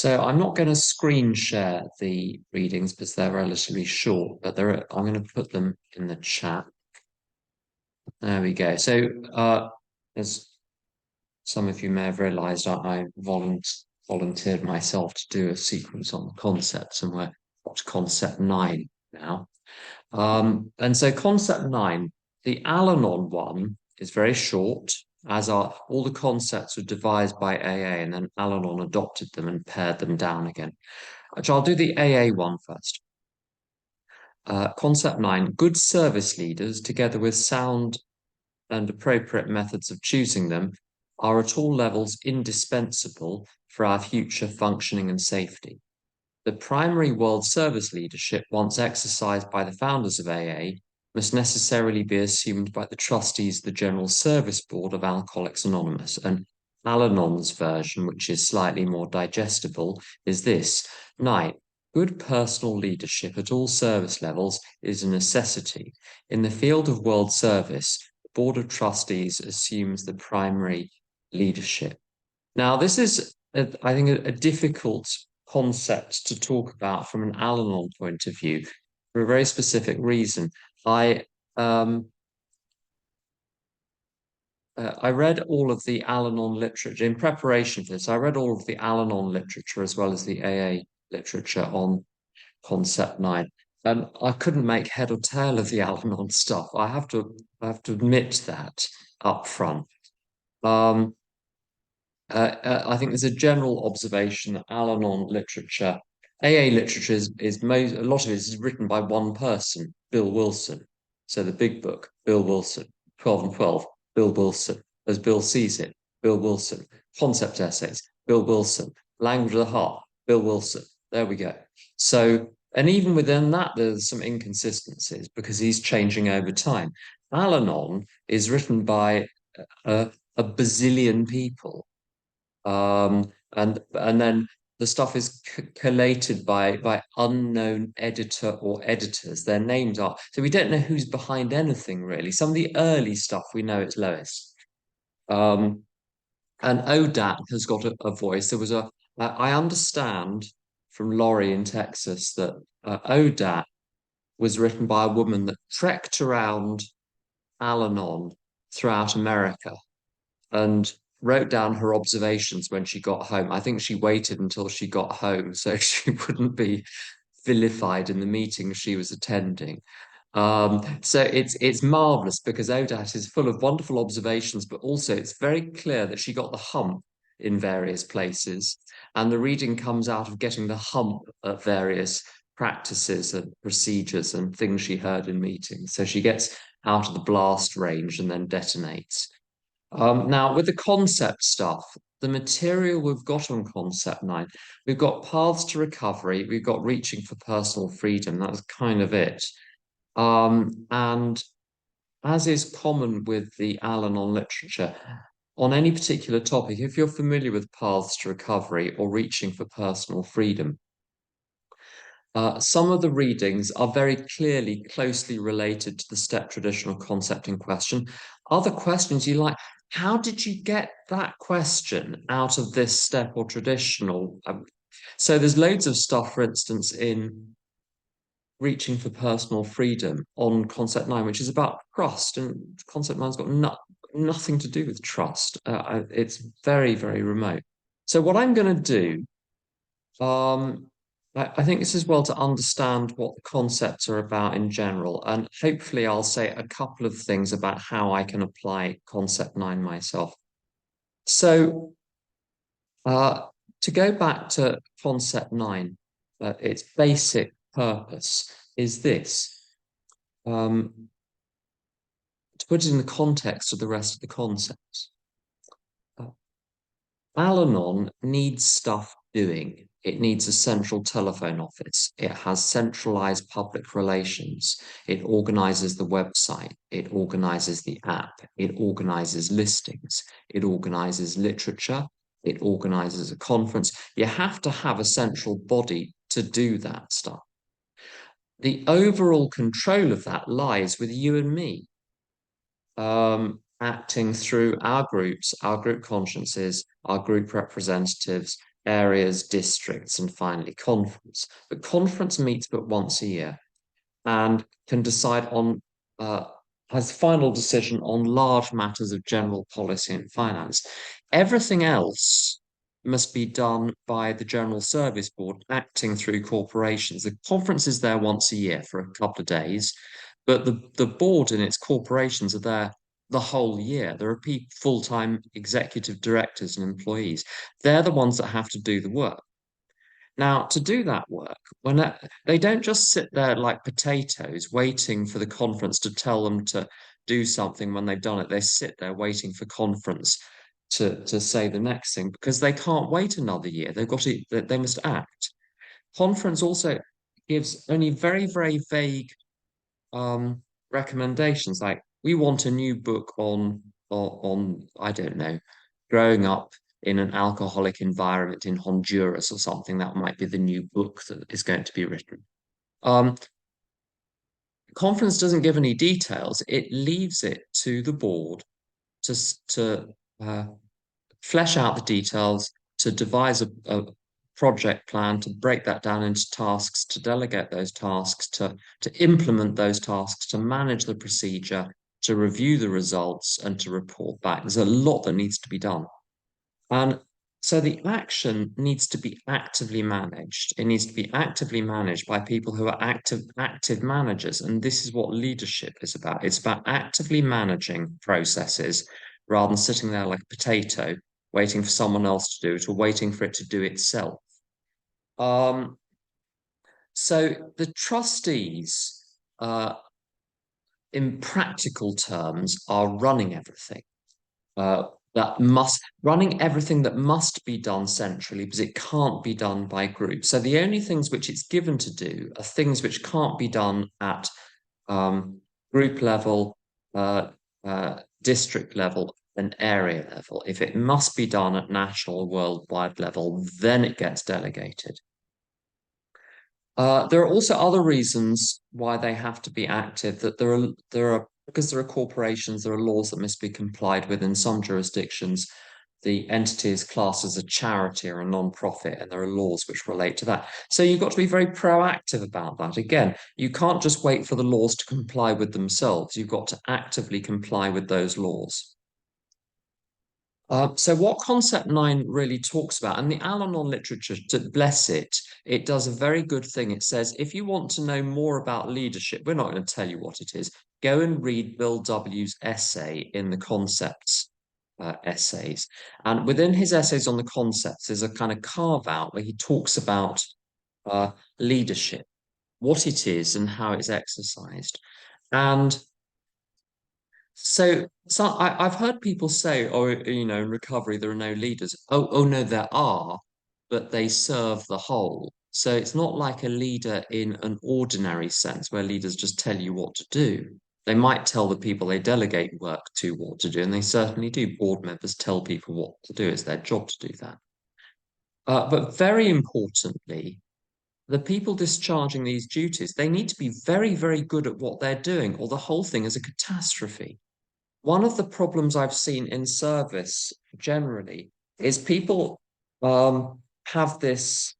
So I'm not going to screen share the readings because they're relatively short, but I'm going to put them in the chat. There we go. So as some of you may have realized, I volunteered myself to do a sequence on the concepts, and we're up to concept 9 now. And so concept 9, the Al-Anon one is very short, as are all the concepts were devised by AA, and then Al-Anon adopted them and pared them down again. So I'll do the AA one first. Concept 9, good service leaders, together with sound and appropriate methods of choosing them, are at all levels indispensable for our future functioning and safety. The primary world service leadership, once exercised by the founders of AA, must necessarily be assumed by the trustees of the General Service Board of Alcoholics Anonymous. And Al-Anons version, which is slightly more digestible, is this. 9. Good personal leadership at all service levels is a necessity. In the field of world service, the Board of Trustees assumes the primary leadership. Now, this is, I think, a difficult concept to talk about from an Al-Anon point of view for a very specific reason. I read all of the Al-Anon literature in preparation for this. I read all of the Al-Anon literature as well as the AA literature on Concept 9. And I couldn't make head or tail of the Al-Anon stuff. I have to admit that up front. I think there's a general observation that Al-Anon literature, AA literature is a lot of it is written by one person, Bill Wilson. So the Big Book, Bill Wilson, 12 and 12, Bill Wilson, as Bill sees it, Bill Wilson, concept essays, Bill Wilson, language of the heart, Bill Wilson. There we go. So, and even within that, there's some inconsistencies because he's changing over time. Al-Anon is written by a bazillion people. And then the stuff is collated by unknown editor or editors. Their names are so we don't know who's behind anything really. Some of the early stuff we know it's Lois. And ODAT has got a voice. There was I understand from Laurie in Texas that ODAT was written by a woman that trekked around Al-Anon throughout America and wrote down her observations when she got home. I think she waited until she got home so she wouldn't be vilified in the meeting she was attending. So it's marvelous because ODAT is full of wonderful observations, but also it's very clear that she got the hump in various places, and the reading comes out of getting the hump at various practices and procedures and things she heard in meetings. So she gets out of the blast range and then detonates. Now, with the concept stuff, the material we've got on Concept 9, we've got paths to recovery, we've got reaching for personal freedom. That's kind of it. And as is common with the Al-Anon literature, on any particular topic, if you're familiar with paths to recovery or reaching for personal freedom, some of the readings are very clearly closely related to the step traditional concept in question. Other questions you like, how did you get that question out of this step or traditional? So there's loads of stuff, for instance, in reaching for personal freedom on concept 9, which is about trust, and concept 9's got nothing to do with trust. It's very, very remote. So what I'm going to do, I think this is well to understand what the concepts are about in general, and hopefully I'll say a couple of things about how I can apply concept 9 myself. So to go back to concept 9, its basic purpose is this. To put it in the context of the rest of the concepts. Al-Anon needs stuff doing. It needs a central telephone office. It has centralized public relations. It organizes the website. It organizes the app. It organizes listings. It organizes literature. It organizes a conference. You have to have a central body to do that stuff. The overall control of that lies with you and me, acting through our groups, our group consciences, our group representatives, areas, districts, and finally conference. The conference meets but once a year and can decide on, uh, has final decision on large matters of general policy and finance. Everything else must be done by the General Service Board acting through corporations. The conference is there once a year for a couple of days, but the board and its corporations are there the whole year. There are people, full-time executive directors and employees. They're the ones that have to do the work. Now, to do that work, they don't just sit there like potatoes waiting for the conference to tell them to do something when they've done it. They sit there waiting for conference to say the next thing because they can't wait another year. They've got to, they must act. Conference also gives only very, very vague recommendations, like we want a new book on I don't know, growing up in an alcoholic environment in Honduras or something. That might be the new book that is going to be written. Um, Conference doesn't give any details. It leaves it to the board to uh, flesh out the details, to devise a project plan, to break that down into tasks, to delegate those tasks, to implement those tasks, to manage the procedure, to review the results, and to report back. There's a lot that needs to be done. And so the action needs to be actively managed. It needs to be actively managed by people who are active managers. And this is what leadership is about. It's about actively managing processes rather than sitting there like a potato, waiting for someone else to do it or waiting for it to do itself. Um, so the trustees, in practical terms, are running everything. Running everything that must be done centrally because it can't be done by group. So the only things which it's given to do are things which can't be done at group level, district level, and area level. If it must be done at national, worldwide level, then it gets delegated. There are also other reasons why they have to be active, that there are because there are corporations, there are laws that must be complied with in some jurisdictions. The entity is classed as a charity or a non-profit, and there are laws which relate to that. So you've got to be very proactive about that. Again, you can't just wait for the laws to comply with themselves. You've got to actively comply with those laws. So what Concept 9 really talks about, and the Al-Anon literature, to bless it, it does a very good thing. It says, if you want to know more about leadership, we're not going to tell you what it is. Go and read Bill W.'s essay in the Concepts essays. And within his essays on the concepts, there's a kind of carve out where he talks about leadership, what it is and how it's exercised. And so I've heard people say, oh, you know, in recovery, there are no leaders. Oh, no, there are, but they serve the whole. So it's not like a leader in an ordinary sense where leaders just tell you what to do. They might tell the people they delegate work to what to do, and they certainly do. Board members tell people what to do. It's their job to do that. But very importantly, the people discharging these duties, they need to be very, very good at what they're doing, or the whole thing is a catastrophe. One of the problems I've seen in service generally is people have this.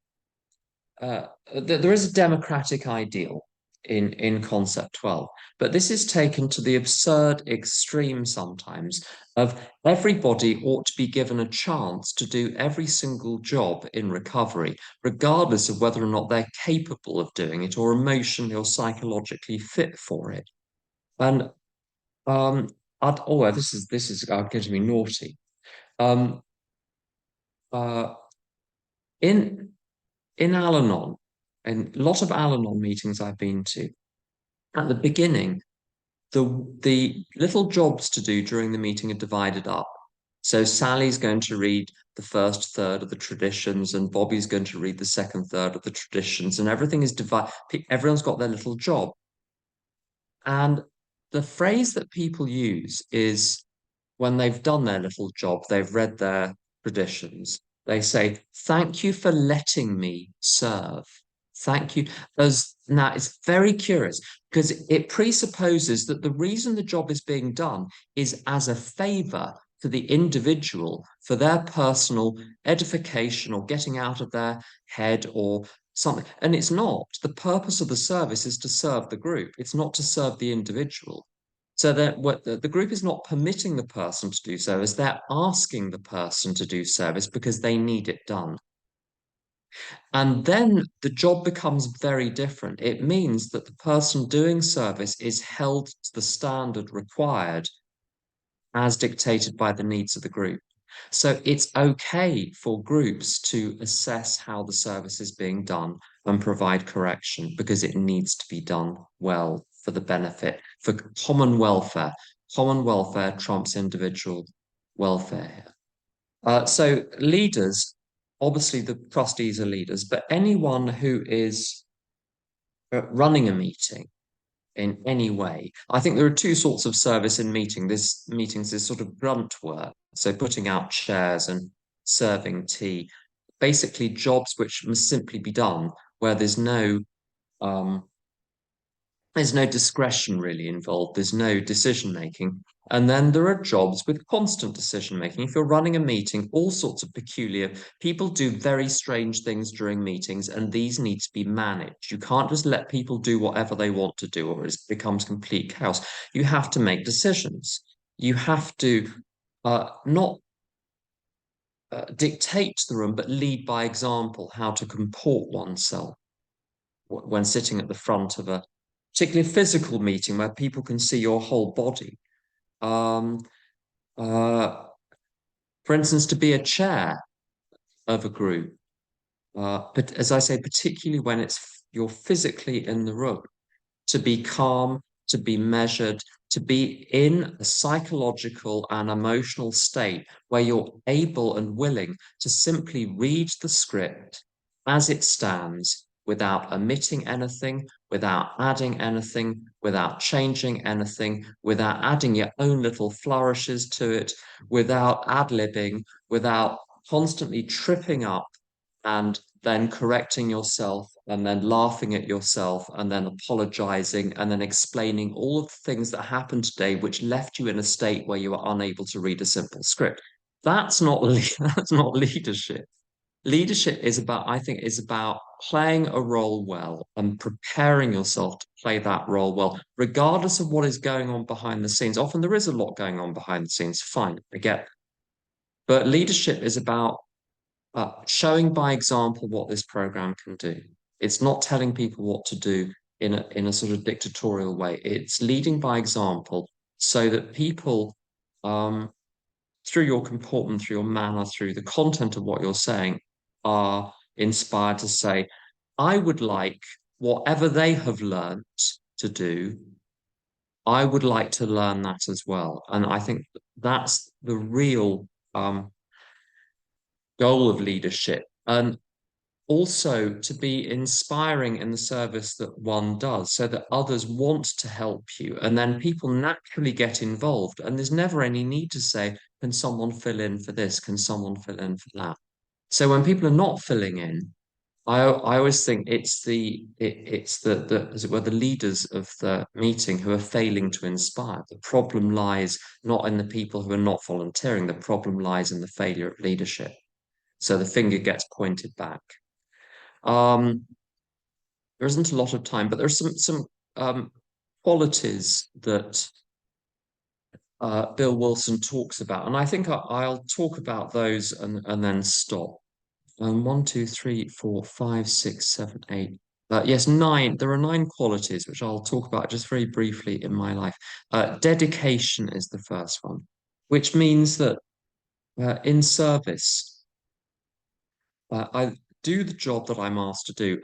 There is a democratic ideal in Concept 12, but this is taken to the absurd extreme sometimes of everybody ought to be given a chance to do every single job in recovery, regardless of whether or not they're capable of doing it or emotionally or psychologically fit for it. And um, this is going to be naughty. Um, uh, in Al-Anon, and a lot of Al-Anon meetings I've been to, at the beginning, the little jobs to do during the meeting are divided up. So Sally's going to read the first third of the traditions, and Bobby's going to read the second third of the traditions, and everything is divided. Everyone's got their little job. And the phrase that people use is when they've done their little job, they've read their traditions, they say, thank you for letting me serve. Thank you. Now, it's very curious because it presupposes that the reason the job is being done is as a favor for the individual, for their personal edification or getting out of their head or something. And it's not. The purpose of the service is to serve the group. It's not to serve the individual. So that what the group is not permitting the person to do service, they're asking the person to do service because they need it done. And then the job becomes very different. It means that the person doing service is held to the standard required as dictated by the needs of the group. So it's okay for groups to assess how the service is being done and provide correction because it needs to be done well for the benefit, for common welfare. Common welfare trumps individual welfare here. So leaders, obviously the trustees are leaders, but anyone who is running a meeting in any way. I think there are two sorts of service in meetings is sort of grunt work, so putting out chairs and serving tea, basically jobs which must simply be done where um, there's no discretion really involved, there's no decision making. And then there are jobs with constant decision making. If you're running a meeting, all sorts of peculiar people do very strange things during meetings, and these need to be managed. You can't just let people do whatever they want to do, or it becomes complete chaos. You have to make decisions. You have to not dictate to the room, but lead by example how to comport oneself when sitting at the front of a particularly physical meeting where people can see your whole body. Um, uh, for instance, to be a chair of a group, but as I say, particularly when you're physically in the room, to be calm, to be measured, to be in a psychological and emotional state where you're able and willing to simply read the script as it stands without omitting anything, without adding anything, without changing anything, without adding your own little flourishes to it, without ad-libbing, without constantly tripping up and then correcting yourself and then laughing at yourself and then apologizing and then explaining all of the things that happened today which left you in a state where you were unable to read a simple script. That's not that's not leadership. Leadership is about, I think, is about playing a role well and preparing yourself to play that role well, regardless of what is going on behind the scenes. Often there is a lot going on behind the scenes. Fine, I get. But leadership is about showing by example what this program can do. It's not telling people what to do in a sort of dictatorial way. It's leading by example so that people, through your comportment, through your manner, through the content of what you're saying, are inspired to say, I would like whatever they have learned to do, I would like to learn that as well. And I think that's the real goal of leadership. And also to be inspiring in the service that one does so that others want to help you. And then people naturally get involved. And there's never any need to say, can someone fill in for this? Can someone fill in for that? So when people are not filling in, I always think it's the as it were the leaders of the meeting who are failing to inspire. The problem lies not in the people who are not volunteering. The problem lies in the failure of leadership. So the finger gets pointed back. Um, there isn't a lot of time, but there's some qualities that Bill Wilson talks about, and I think I'll talk about those and then stop. One, two, three, four, five, six, seven, eight. Yes, nine. There are nine qualities which I'll talk about just very briefly in my life. Dedication is the first one, which means that in service, I do the job that I'm asked to do.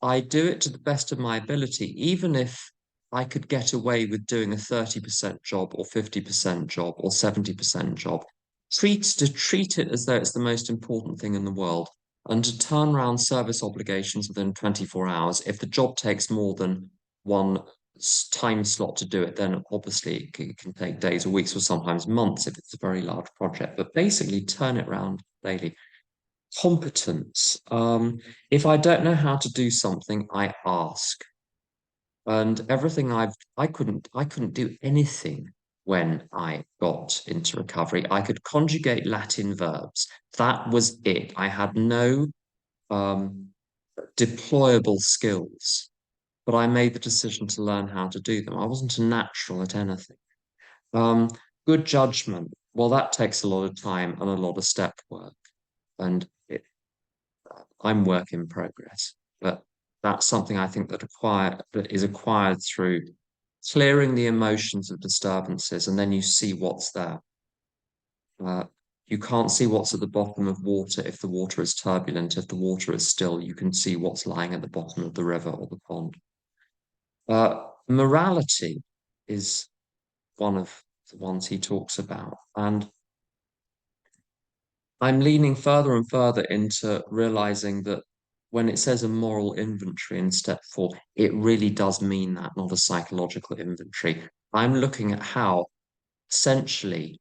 I do it to the best of my ability, even if I could get away with doing a 30% job or 50% job or 70% job. Treat it as though it's the most important thing in the world and to turn around service obligations within 24 hours. If the job takes more than one time slot to do it, then obviously it can take days or weeks or sometimes months if it's a very large project. But basically, turn it around daily. Competence. If I don't know how to do something, I ask. And everything I couldn't do anything when I got into recovery. I could conjugate Latin verbs. That was it. I had no um, deployable skills, but I made the decision to learn how to do them. I wasn't a natural at anything. Um, Good judgment. Well, that takes a lot of time and a lot of step work, and I'm work in progress. But that's something I think that is acquired through clearing the emotions of disturbances, and then you see what's there. Uh, you can't see what's at the bottom of water if the water is turbulent. If the water is still, you can see what's lying at the bottom of the river or the pond. Morality is one of the ones he talks about. And I'm leaning further and further into realizing that when it says a moral inventory in step 4, it really does mean that, not a psychological inventory. I'm looking at how essentially,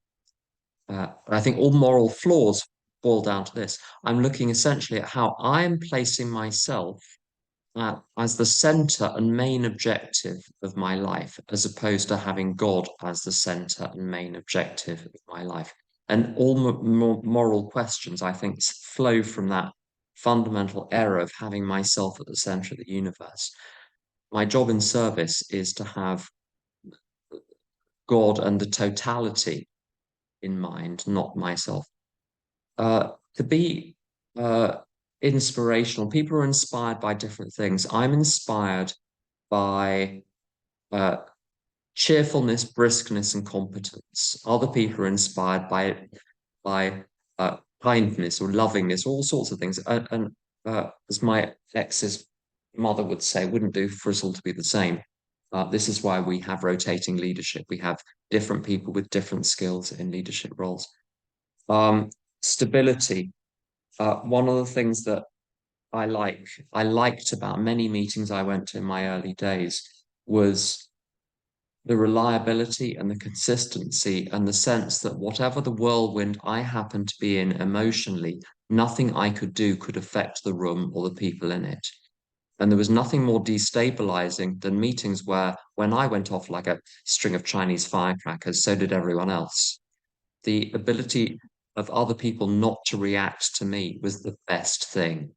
I think all moral flaws boil down to this. I'm looking essentially at how I'm placing myself as the center and main objective of my life, as opposed to having God as the center and main objective of my life. And all moral questions, I think, flow from that fundamental error of having myself at the center of the universe. My job in service is to have God and the totality in mind, not myself. To be inspirational, people are inspired by different things. I'm inspired by uh, cheerfulness, briskness, and competence. Other people are inspired by kindness or lovingness, all sorts of things. And as my ex's mother would say, wouldn't do for us all to be the same. This is why we have rotating leadership. We have different people with different skills in leadership roles. Um, Stability. One of the things that I liked about many meetings I went to in my early days was the reliability and the consistency and the sense that whatever the whirlwind I happened to be in emotionally, nothing I could do could affect the room or the people in it. And there was nothing more destabilizing than meetings where, when I went off like a string of Chinese firecrackers, so did everyone else. The ability of other people not to react to me was the best thing.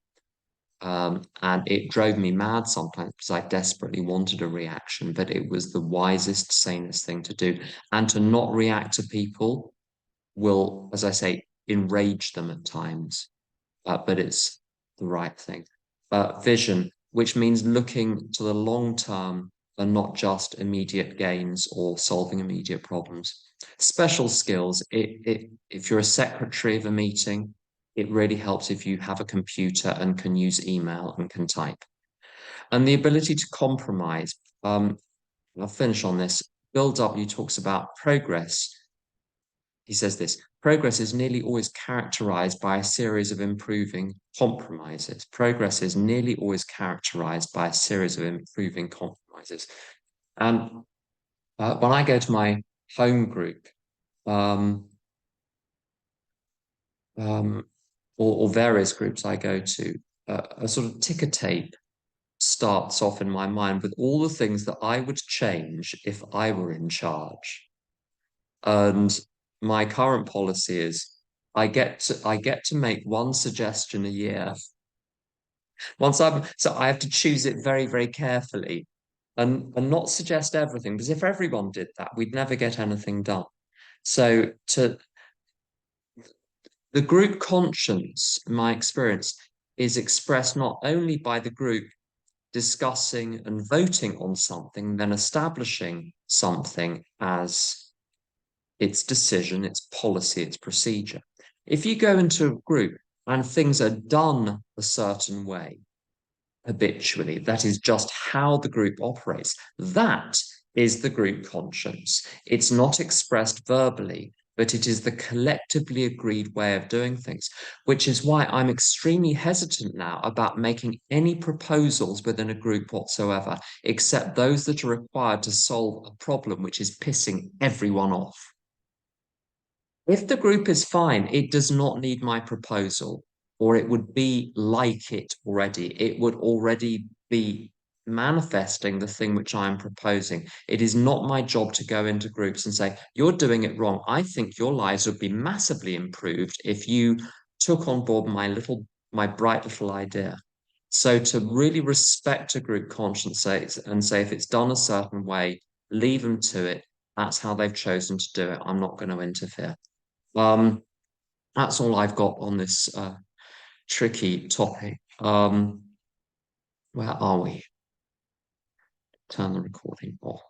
And it drove me mad sometimes because I desperately wanted a reaction, but it was the wisest, sanest thing to do. And to not react to people will, as I say, enrage them at times, but it's the right thing. Vision, which means looking to the long term and not just immediate gains or solving immediate problems. Special skills, if you're a secretary of a meeting, it really helps if you have a computer and can use email and can type. And the ability to compromise. I'll finish on this. Bill W. talks about progress. He says this: progress is nearly always characterized by a series of improving compromises. Progress is nearly always characterized by a series of improving compromises. And when I go to my home group, um, um, or various groups I go to, a sort of ticker tape starts off in my mind with all the things that I would change if I were in charge. And my current policy is I get to make one suggestion a year. So I have to choose it very, very carefully and not suggest everything, because if everyone did that, we'd never get anything done. So to the group conscience, in my experience, is expressed not only by the group discussing and voting on something, then establishing something as its decision, its policy, its procedure. If you go into a group and things are done a certain way habitually, that is just how the group operates, that is the group conscience. It's not expressed verbally, but it is the collectively agreed way of doing things, which is why I'm extremely hesitant now about making any proposals within a group whatsoever, except those that are required to solve a problem which is pissing everyone off. If the group is fine, it does not need my proposal, or it would be like it already. It would already be manifesting the thing which I am proposing. It is not my job to go into groups and say, you're doing it wrong. I think your lives would be massively improved if you took on board my bright little idea. So to really respect a group conscience and say if it's done a certain way, leave them to it. That's how they've chosen to do it. I'm not going to interfere. Um, that's all I've got on this tricky topic. Where are we? Turn the recording off.